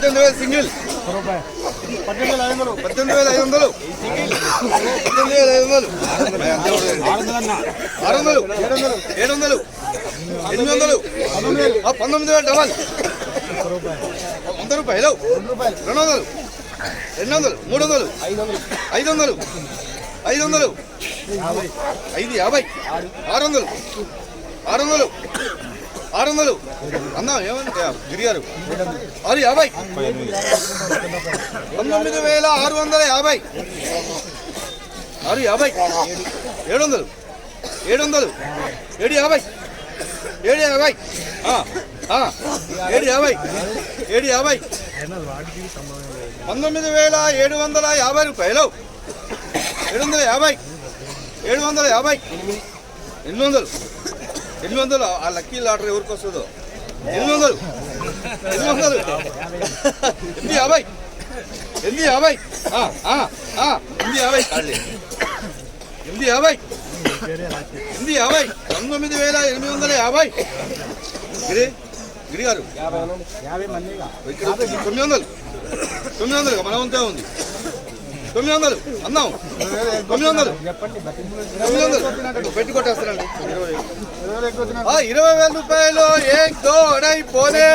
18,000 single 18,500 18,500 600 700 800 19,000 double 100 రూపాయలు 200 200 300 500 500 550 600 600 600 అన్నా ఏమంటే గిరిగారు 650 19,650 650 700 700 750 750 750 750 19,750 రూపాయలు 750 750 800 800 ఆ లక్కీ లాటరీ ఎవరికి వస్తుందో 800 800 850 850 850 19,850 గిరి గారు 900 మన వంతే ఉంది 900 అందాం 900 పెట్టి కొట్టేస్తానండి 20,000 రూపాయలు 1 2 2.5 పోనే